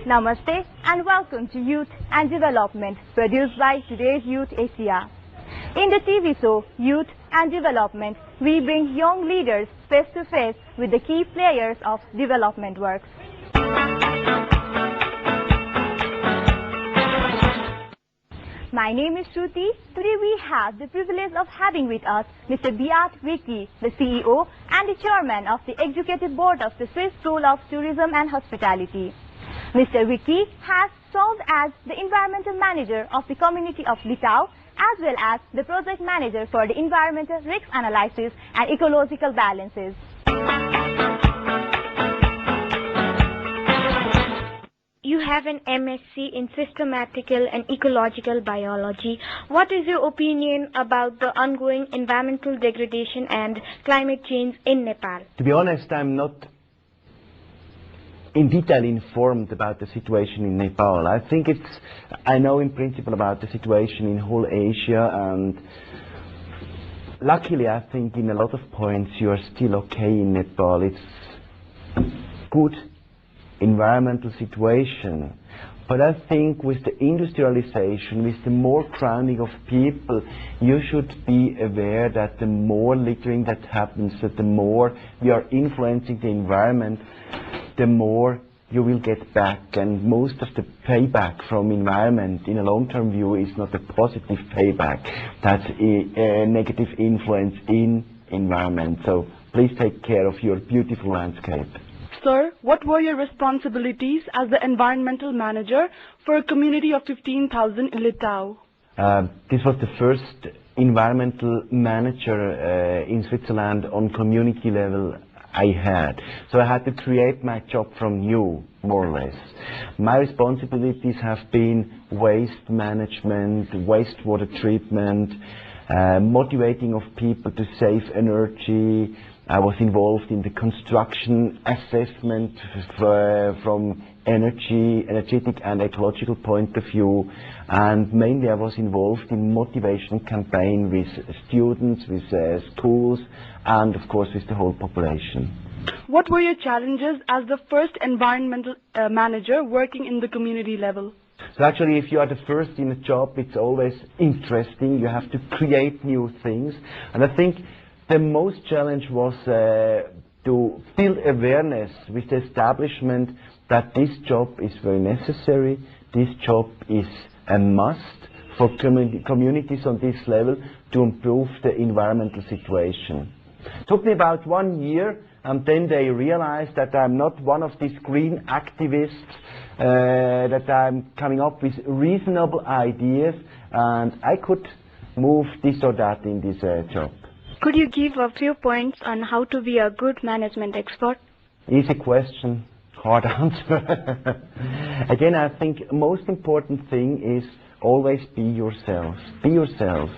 Namaste and welcome to Youth and Development, produced by today's Youth Asia. In the TV show Youth and Development, we bring young leaders face to face with the key players of development works. My name is Shruti. Today we have the privilege of having with us Mr. Beat Wicki, the CEO and the Chairman of the Executive Board of the Swiss School of Tourism and Hospitality. Mr. Wicki has served as the Environmental Manager of the community of Littau, as well as the Project Manager for the Environmental Risk Analysis and Ecological Balances. You have an MSc in Systematical and Ecological Biology. What is your opinion about the ongoing environmental degradation and climate change in Nepal? To be honest, I'm not in detail informed about the situation in Nepal. I know in principle about the situation in whole Asia, and luckily I think in a lot of points you are still okay in Nepal. It's good environmental situation. But I think with the industrialization, with the more crowding of people, you should be aware that the more littering that happens, that the more we are influencing the environment, the more you will get back. And most of the payback from environment in a long-term view is not a positive payback. That's a negative influence in environment. So please take care of your beautiful landscape. Sir, what were your responsibilities as the environmental manager for a community of 15,000 in Littau? This was the first environmental manager in Switzerland on community level I had. So I had to create my job from new, more or less. My responsibilities have been waste management, wastewater treatment, motivating of people to save energy. I was involved in the construction assessment from energetic and ecological point of view, and mainly I was involved in motivation campaign with students, with schools, and of course with the whole population. What were your challenges as the first environmental manager working in the community level? So actually, if you are the first in a job, it's always interesting. You have to create new things, and I think the most challenge was to build awareness with the establishment that this job is very necessary, this job is a must for communities on this level to improve the environmental situation. It took me about 1 year, and then they realized that I'm not one of these green activists, that I'm coming up with reasonable ideas, and I could move this or that in this job. Could you give a few points on how to be a good management expert? Easy question, hard answer. Again, I think most important thing is always be yourself. Be yourself.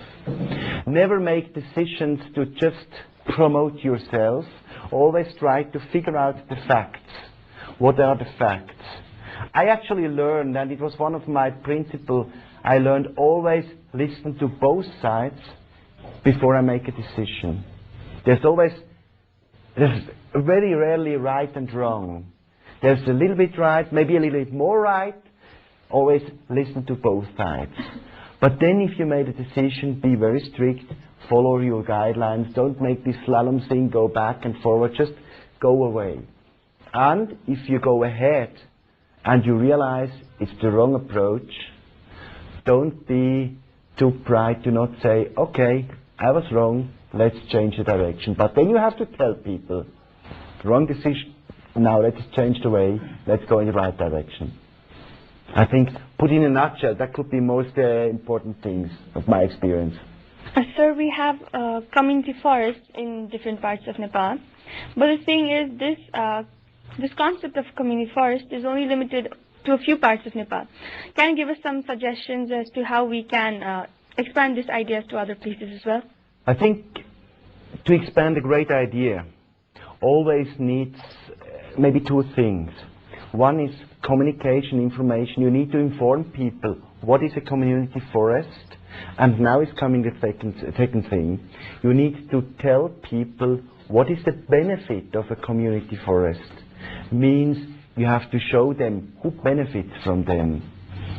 Never make decisions to just promote yourself. Always try to figure out the facts. What are the facts? I actually learned, and it was one of my principles, I learned always listen to both sides before I make a decision. There's very rarely right and wrong. There's a little bit right, maybe a little bit more right. Always listen to both sides. But then if you made a decision, be very strict, follow your guidelines, don't make this slalom thing, go back and forward, just go away. And if you go ahead and you realize it's the wrong approach, don't be too proud to not say, okay, I was wrong, let's change the direction. But then you have to tell people, wrong decision, now let's change the way, let's go in the right direction. I think, put in a nutshell, that could be most important things of my experience. Sir, we have community forests in different parts of Nepal. But the thing is, this concept of community forest is only limited to a few parts of Nepal. Can you give us some suggestions as to how we can expand these ideas to other places as well? I think to expand a great idea always needs maybe two things. One is communication, information. You need to inform people what is a community forest, and now is coming the second thing. You need to tell people what is the benefit of a community forest. Means you have to show them who benefits from them.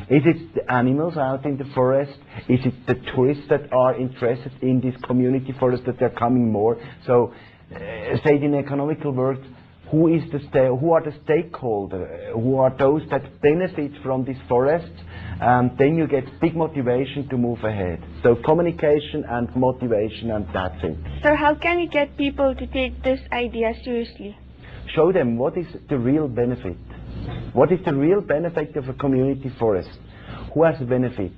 Is it the animals out in the forest? Is it the tourists that are interested in this community forest that they're coming more? So, say it in economical words, who are the stakeholders? Who are those that benefit from this forest? And then you get big motivation to move ahead. So communication and motivation, and that's it. So how can we get people to take this idea seriously? Show them what is the real benefit. What is the real benefit of a community forest? Who has a benefit?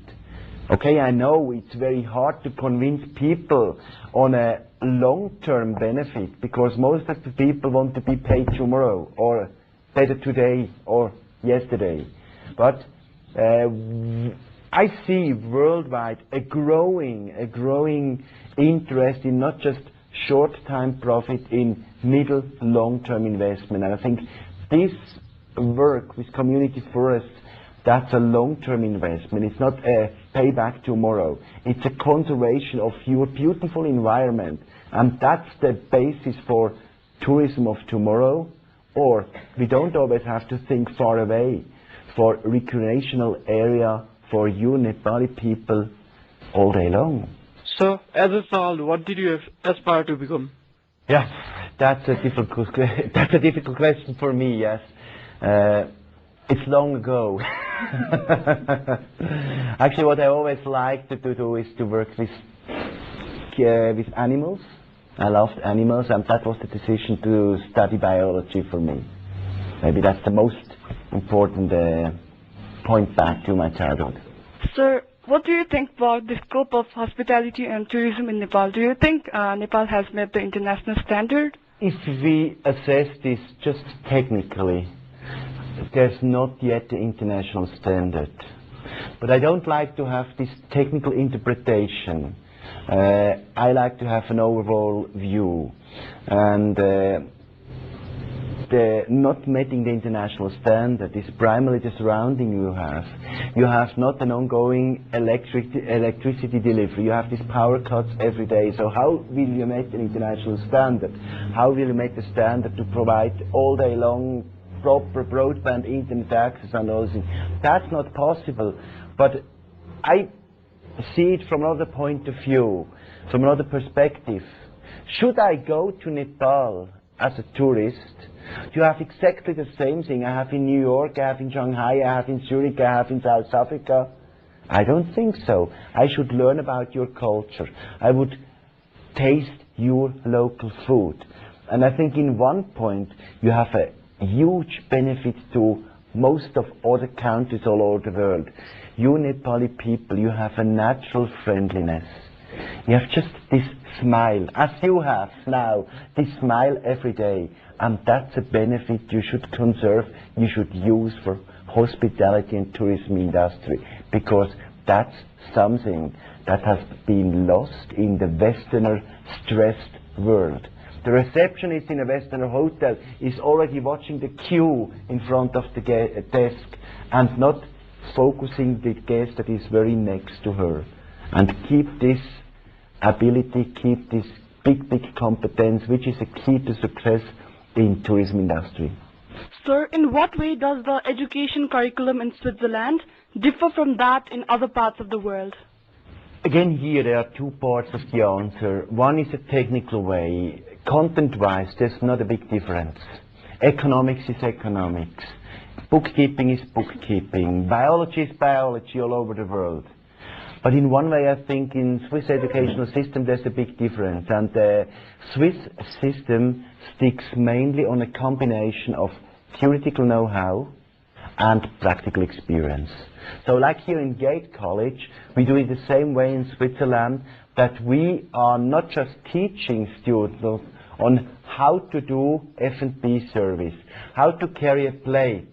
Okay, I know it's very hard to convince people on a long-term benefit, because most of the people want to be paid tomorrow, or better today, or yesterday. But I see worldwide a growing interest in not just short-time profit, in middle, long-term investment. And I think this work with community forests, that's a long-term investment. It's not a payback tomorrow. It's a conservation of your beautiful environment. And that's the basis for tourism of tomorrow. Or we don't always have to think far away. For recreational area for you Nepali people all day long. So, as a child, what did you aspire to become? Yeah, that's a difficult question for me. Yes, it's long ago. Actually, what I always liked to do is to work with animals. I loved animals, and that was the decision to study biology for me. Maybe that's the most important point back to my childhood. Sir, what do you think about the scope of hospitality and tourism in Nepal? Do you think Nepal has met the international standard? If we assess this just technically, there's not yet the international standard. But I don't like to have this technical interpretation. I like to have an overall view. And the not meeting the international standard is primarily the surrounding you have. You have not an ongoing electricity delivery. You have these power cuts every day. So how will you make an international standard? How will you make the standard to provide all day long proper broadband internet access and all these things? That's not possible. But I see it from another point of view, from another perspective. Should I go to Nepal as a tourist to have exactly the same thing I have in New York, I have in Shanghai, I have in Zurich, I have in South Africa? I don't think so. I should learn about your culture. I would taste your local food. And I think in one point you have a huge benefit to most of other countries all over the world. You Nepali people, you have a natural friendliness. You have just this smile, as you have now, this smile every day. And that's a benefit you should conserve, you should use for hospitality and tourism industry, because that's something that has been lost in the Westerner stressed world. The receptionist in a Westerner hotel is already watching the queue in front of the desk and not focusing the guest that is very next to her. And keep this ability, keep this big competence, which is a key to success in tourism industry. Sir, in what way does the education curriculum in Switzerland differ from that in other parts of the world? Again, here there are two parts of the answer. One is a technical way. Content-wise, there's not a big difference. Economics is economics. Bookkeeping is bookkeeping. Biology is biology all over the world. But in one way, I think in Swiss educational system, there's a big difference. And the Swiss system sticks mainly on a combination of theoretical know-how and practical experience. So like here in Gate College, we do it the same way in Switzerland, that we are not just teaching students on how to do F&B service, how to carry a plate.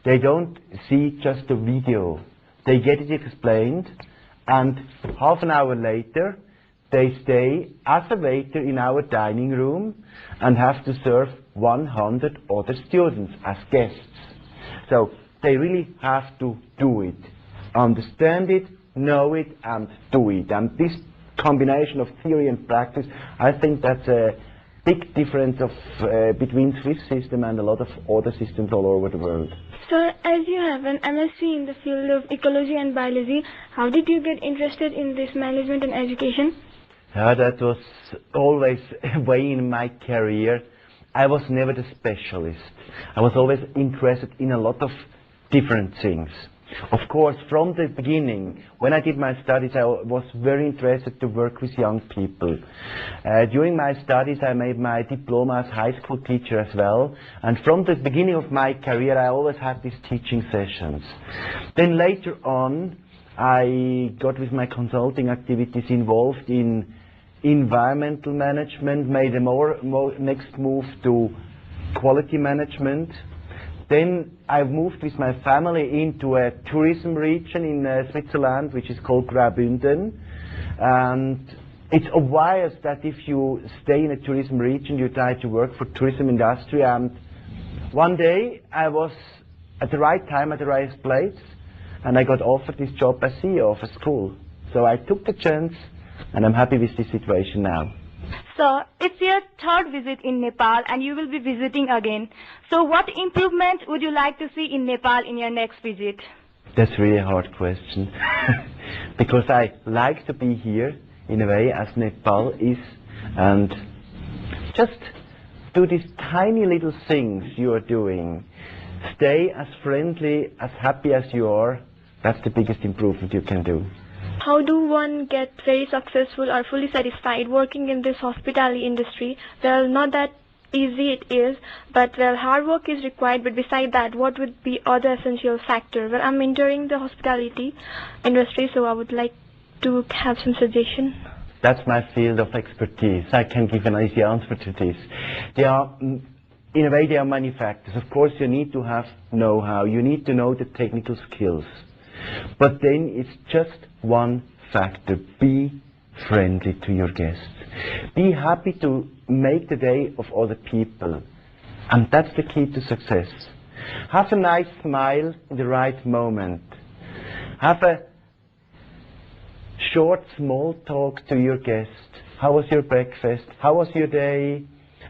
They don't see just a video. They get it explained, and half an hour later, they stay as a waiter in our dining room and have to serve 100 other students as guests. So they really have to do it, understand it, know it, and do it. And this combination of theory and practice, I think that's a big difference of between Swiss system and a lot of other systems all over the world. Sir, as you have an MSc in the field of ecology and biology, how did you get interested in this management and education? That was always a way in my career. I was never the specialist. I was always interested in a lot of different things. Of course, from the beginning, when I did my studies, I was very interested to work with young people. During my studies, I made my diploma as high school teacher as well. And from the beginning of my career, I always had these teaching sessions. Then later on, I got with my consulting activities involved in environmental management, made a next move to quality management. Then I moved with my family into a tourism region in Switzerland, which is called Graubünden. And it's obvious that if you stay in a tourism region, you try to work for tourism industry. And one day I was at the right time at the right place, and I got offered this job as CEO of a school. So I took the chance, and I'm happy with this situation now. So, it's your third visit in Nepal and you will be visiting again. So, what improvement would you like to see in Nepal in your next visit? That's really a hard question. Because I like to be here, in a way, as Nepal is, and just do these tiny little things you are doing. Stay as friendly, as happy as you are. That's the biggest improvement you can do. How do one get very successful or fully satisfied working in this hospitality industry? Well, not that easy it is, but well, hard work is required, but beside that, what would be other essential factor? Well, I'm entering the hospitality industry, so I would like to have some suggestion. That's my field of expertise. I can give an easy answer to this. They are, in a way, they are manufacturers. Of course, you need to have know-how. You need to know the technical skills. But then it's just one factor. Be friendly to your guests. Be happy to make the day of other people. And that's the key to success. Have a nice smile in the right moment. Have a short small talk to your guest. How was your breakfast? How was your day?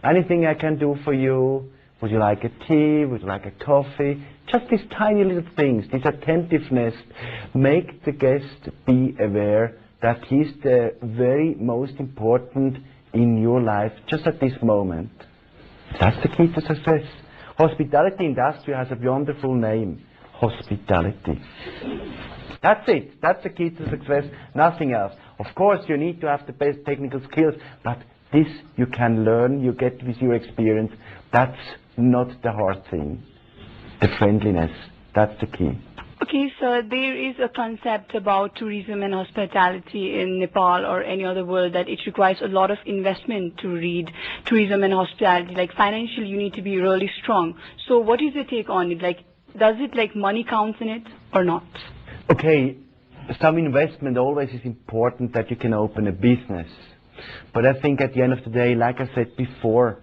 Anything I can do for you? Would you like a tea? Would you like a coffee? Just these tiny little things, this attentiveness, make the guest be aware that he's the very most important in your life, just at this moment. That's the key to success. Hospitality industry has a wonderful name, hospitality. That's it. That's the key to success, nothing else. Of course, you need to have the best technical skills, but this you can learn, you get with your experience. That's not the hard thing. The friendliness, that's the key. Okay, so there is a concept about tourism and hospitality in Nepal or any other world that it requires a lot of investment to read tourism and hospitality. Like financially, you need to be really strong. So what is your take on it? Like, does it like money counts in it or not? Okay, some investment always is important that you can open a business. But I think at the end of the day, like I said before,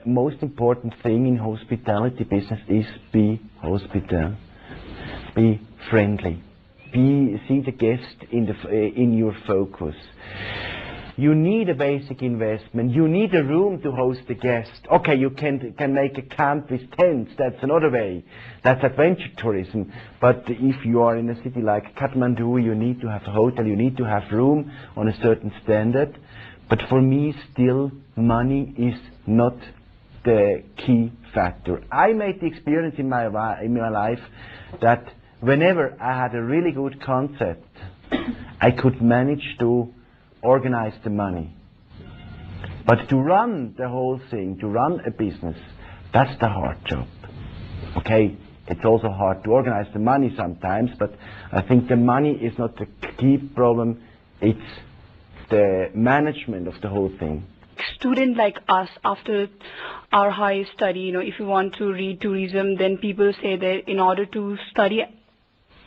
most important thing in hospitality business is be hospitable, be friendly, see the guest in your focus. You need a basic investment. You need a room to host the guest. Okay, you can make a camp with tents. That's another way. That's adventure tourism. But if you are in a city like Kathmandu, you need to have a hotel. You need to have room on a certain standard. But for me, still, money is not the key factor. I made the experience in my life that whenever I had a really good concept, I could manage to organize the money. But to run the whole thing, to run a business, that's the hard job. Okay, it's also hard to organize the money sometimes, but I think the money is not the key problem, it's the management of the whole thing. Student like us, after our higher study, if you want to read tourism, then people say that in order to study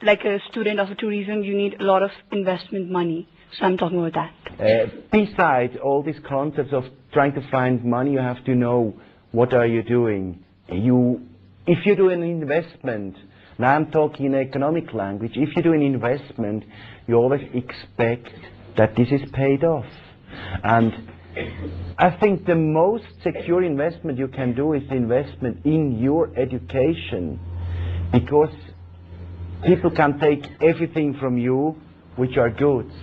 like a student of tourism, you need a lot of investment money. So I'm talking about that. Besides all these concepts of trying to find money, you have to know what are you doing. If you do an investment, now I'm talking in economic language, if you do an investment, you always expect that this is paid off. And I think the most secure investment you can do is the investment in your education, because people can take everything from you which are goods,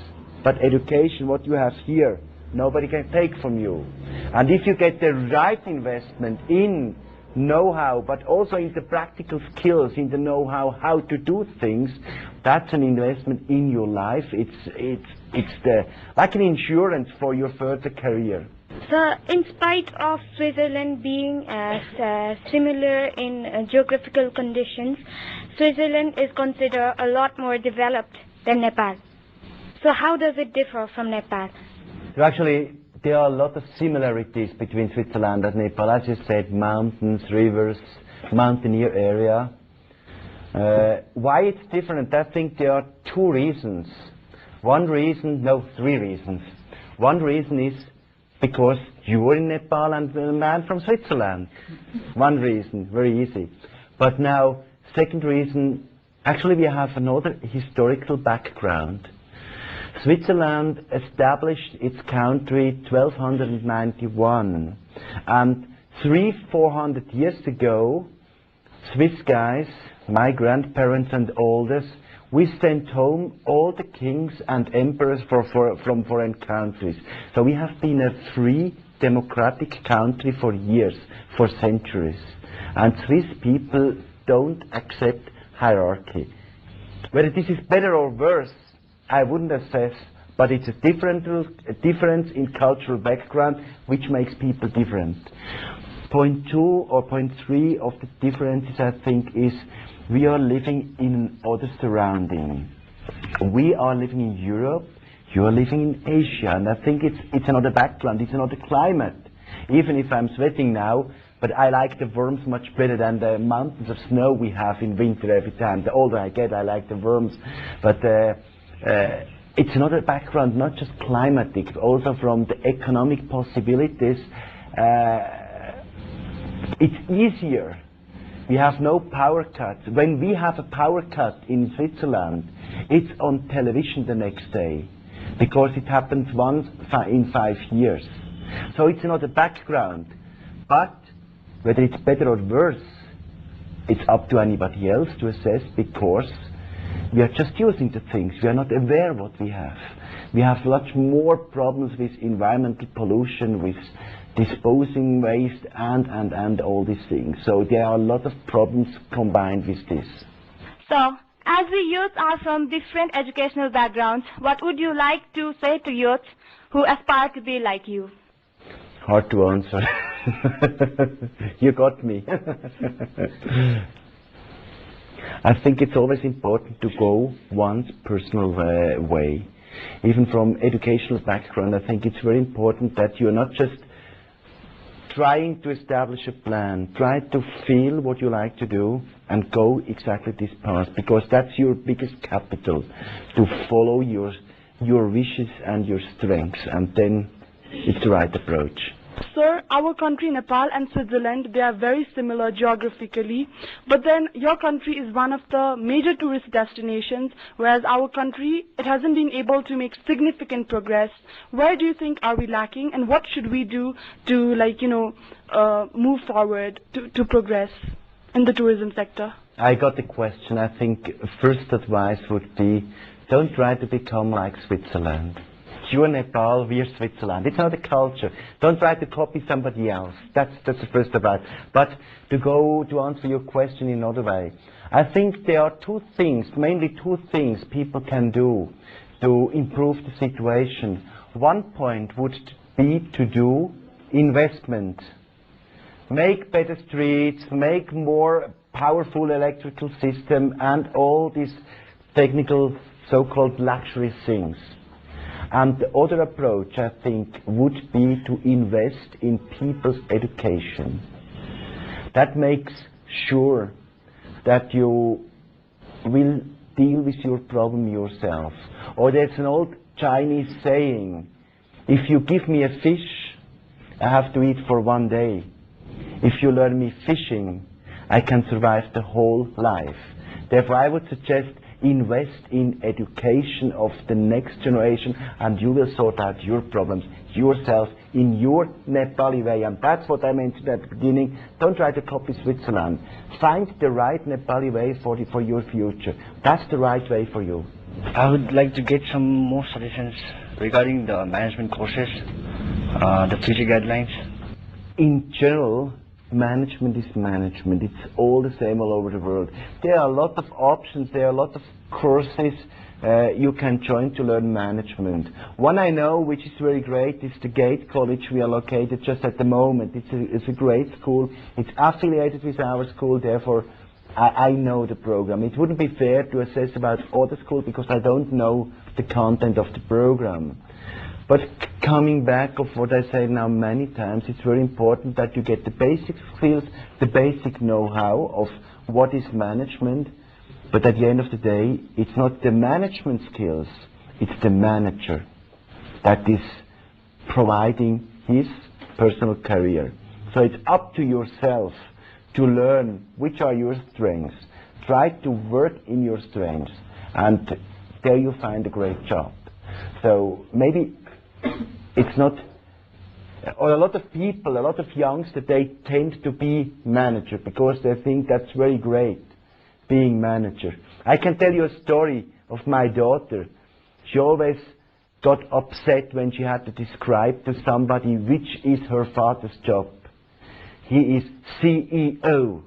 but education, what you have here, nobody can take from you. And if you get the right investment in know-how, but also in the practical skills, in the know-how how to do things, that's an investment in your life. It's like an insurance for your further career. So, in spite of Switzerland being as similar in geographical conditions, Switzerland is considered a lot more developed than Nepal. So how does it differ from Nepal? So actually, there are a lot of similarities between Switzerland and Nepal. As you said, mountains, rivers, mountaineer area. Why it's different? I think there are two reasons. Three reasons. One reason is because you were in Nepal and a man from Switzerland. One reason, very easy. But now, second reason, actually we have another historical background. Switzerland established its country 1291, and 300-400 years ago, Swiss guys, my grandparents and oldest, we sent home all the kings and emperors from foreign countries. So we have been a free democratic country for years, for centuries. And Swiss people don't accept hierarchy. Whether this is better or worse, I wouldn't assess, but it's a difference in cultural background which makes people different. Point 2 or point 3 of the differences, I think, is we are living in other surrounding. We are living in Europe, you are living in Asia, and I think it's another background, it's another climate. Even if I'm sweating now, but I like the worms much better than the mountains of snow we have in winter every time. The older I get, I like the worms. But it's another background, not just climatic, also from the economic possibilities. It's easier. We have no power cuts. When we have a power cut in Switzerland, it's on television the next day, because it happens once in 5 years. So it's another background. But whether it's better or worse, it's up to anybody else to assess, because we are just using the things. We are not aware what we have. We have much more problems with environmental pollution, with disposing waste and all these things. So there are a lot of problems combined with this. So, as we youth are from different educational backgrounds, what would you like to say to youth who aspire to be like you? Hard to answer. You got me. I think it's always important to go one's personal way. Even from educational background, I think it's very important that you're not just trying to establish a plan. Try to feel what you like to do and go exactly this path, because that's your biggest capital, to follow your wishes and your strengths, and then it's the right approach. Sir, our country, Nepal and Switzerland, they are very similar geographically, but then your country is one of the major tourist destinations, whereas our country, it hasn't been able to make significant progress. Where do you think are we lacking, and what should we do to, move forward to progress in the tourism sector? I got the question. I think first advice would be, don't try to become like Switzerland. You're Nepal, we're Switzerland. It's not a culture. Don't try to copy somebody else. That's the first advice. But to answer your question in another way, I think there are mainly two things people can do to improve the situation. One point would be to do investment. Make better streets, make more powerful electrical system, and all these technical so-called luxury things. And the other approach, I think, would be to invest in people's education. That makes sure that you will deal with your problem yourself. Or there's an old Chinese saying, if you give me a fish, I have to eat for 1 day. If you learn me fishing, I can survive the whole life. Therefore, I would suggest invest in education of the next generation, and you will sort out your problems yourself in your Nepali way. And that's what I mentioned at the beginning. Don't try to copy Switzerland. Find the right Nepali way for your future. That's the right way for you. I would like to get some more suggestions regarding the management courses, the future guidelines. In general, management is management. It's all the same all over the world. There are a lot of options. There are a lot of courses you can join to learn management. One I know, which is very great, is the Gate College. We are located just at the moment. It's a great school. It's affiliated with our school, therefore I know the program. It wouldn't be fair to assess about other schools because I don't know the content of the program. But coming back of what I say now many times, it's very important that you get the basic skills, the basic know-how of what is management. But at the end of the day, it's not the management skills, it's the manager that is providing his personal career. So it's up to yourself to learn which are your strengths. Try to work in your strengths, and there you find a great job. So maybe it's not, or a lot of people, a lot of youngsters, they tend to be manager because they think that's very great, being manager. I can tell you a story of my daughter. She always got upset when she had to describe to somebody which is her father's job. He is CEO.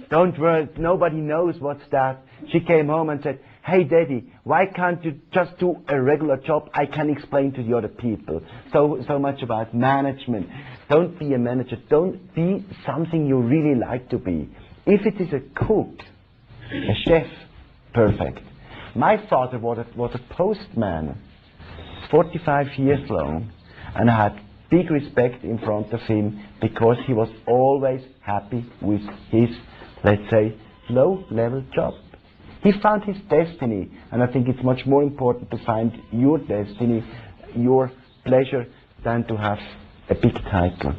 Don't worry, nobody knows what's that. She came home and said, "Hey Daddy, why can't you just do a regular job? I can explain to the other people." So much about management. Don't be a manager. Don't be something you really like to be. If it is a cook, a chef, perfect. My father was a postman, 45 years long, and I had big respect in front of him because he was always happy with his, let's say, low-level job. He found his destiny, and I think it's much more important to find your destiny, your pleasure, than to have a big title.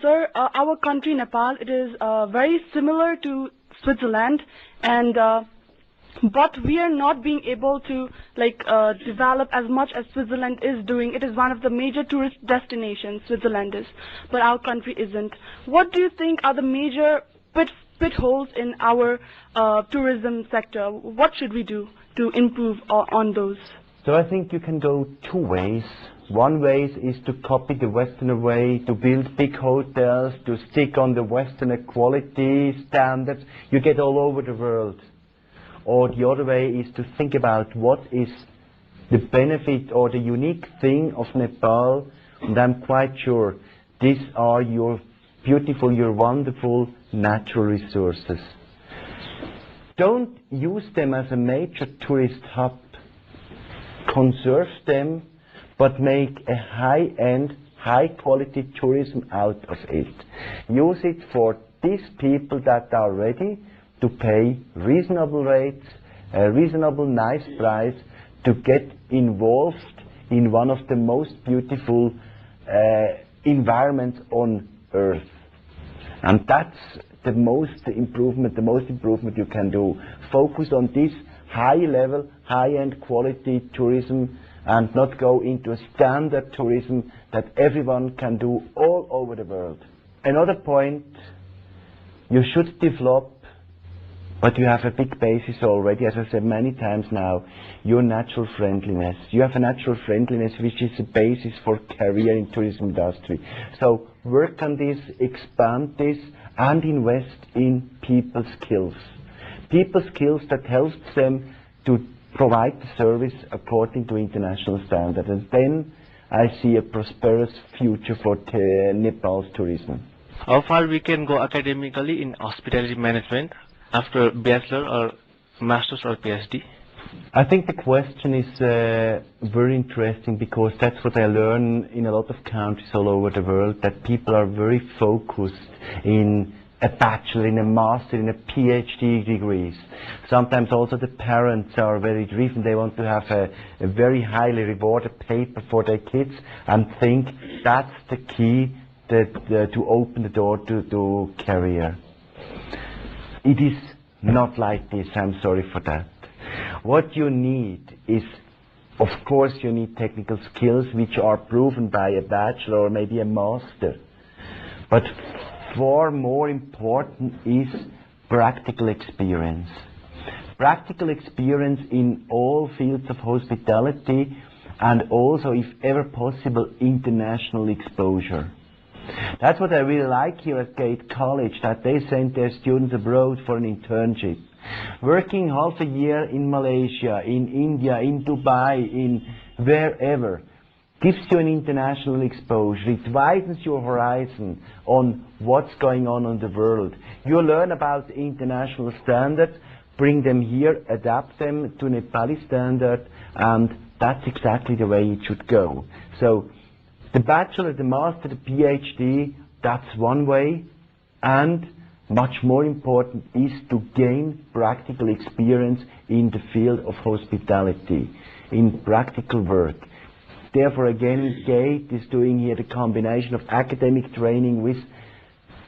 Sir, our country, Nepal, it is very similar to Switzerland, and but we are not being able to develop as much as Switzerland is doing. It is one of the major tourist destinations, Switzerland is, but our country isn't. What do you think are the major pitfalls in our tourism sector? What should we do to improve on those? So I think you can go two ways. One way is to copy the Western way, to build big hotels, to stick on the Western quality standards. You get all over the world. Or the other way is to think about what is the benefit or the unique thing of Nepal, and I'm quite sure these are your beautiful, your wonderful natural resources. Don't use them as a major tourist hub. Conserve them, but make a high-end, high-quality tourism out of it. Use it for these people that are ready to pay reasonable rates, a reasonable nice price, to get involved in one of the most beautiful environments on earth. And that's the most improvement you can do. Focus on this high level, high-end quality tourism, and not go into a standard tourism that everyone can do all over the world. Another point, you should develop, but you have a big basis already, as I said many times now, your natural friendliness. You have a natural friendliness which is a basis for career in tourism industry. So work on this, expand this, and invest in people skills. People skills that helps them to provide the service according to international standards. And then I see a prosperous future for Nepal's tourism. How far we can go academically in hospitality management after bachelor or master's or PhD? I think the question is very interesting because that's what I learn in a lot of countries all over the world, that people are very focused in a bachelor, in a master, in a PhD degrees. Sometimes also the parents are very driven. They want to have a very highly rewarded paper for their kids and think that's the key to open the door to career. It is not like this, I'm sorry for that. What you need is, of course, you need technical skills which are proven by a bachelor or maybe a master. But far more important is practical experience. Practical experience in all fields of hospitality, and also, if ever possible, international exposure. That's what I really like here at Gate College, that they send their students abroad for an internship. Working half a year in Malaysia, in India, in Dubai, in wherever, gives you an international exposure. It widens your horizon on what's going on in the world. You learn about international standards, bring them here, adapt them to Nepali standard, and that's exactly the way it should go. So the bachelor, the master, the PhD, that's one way, and much more important is to gain practical experience in the field of hospitality, in practical work. Therefore, again, GATE is doing here the combination of academic training with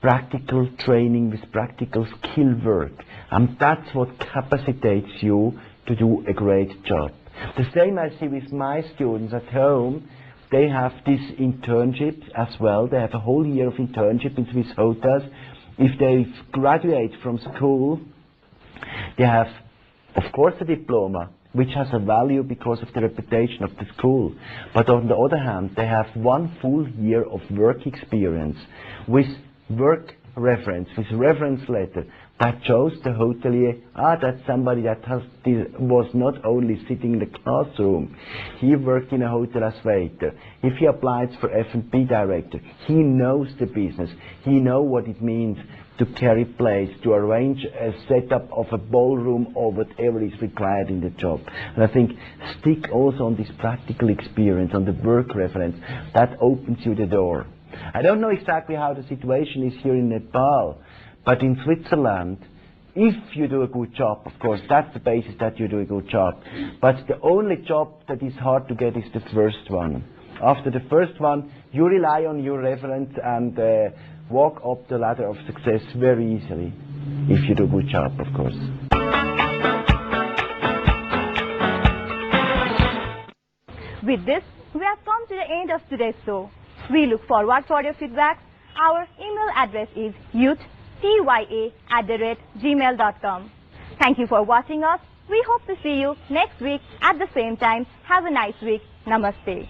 practical training, with practical skill work. And that's what capacitates you to do a great job. The same I see with my students at home. They have these internships as well. They have a whole year of internship in Swiss hotels. If they graduate from school, they have, of course, a diploma, which has a value because of the reputation of the school. But on the other hand, they have 1 full year of work experience with work reference, with reference letter, that shows the hotelier, that's somebody that was not only sitting in the classroom, he worked in a hotel as waiter. If he applies for F&B director, he knows the business, he knows what it means to carry plates, to arrange a setup of a ballroom or whatever is required in the job. And I think stick also on this practical experience, on the work reference, that opens you the door. I don't know exactly how the situation is here in Nepal, but in Switzerland, if you do a good job, of course, that's the basis that you do a good job. But the only job that is hard to get is the first one. After the first one, you rely on your reference and walk up the ladder of success very easily, if you do a good job, of course. With this, we have come to the end of today's show. We look forward for your feedback. Our email address is youth@gmail.com. Thank you for watching us. We hope to see you next week at the same time. Have a nice week. Namaste.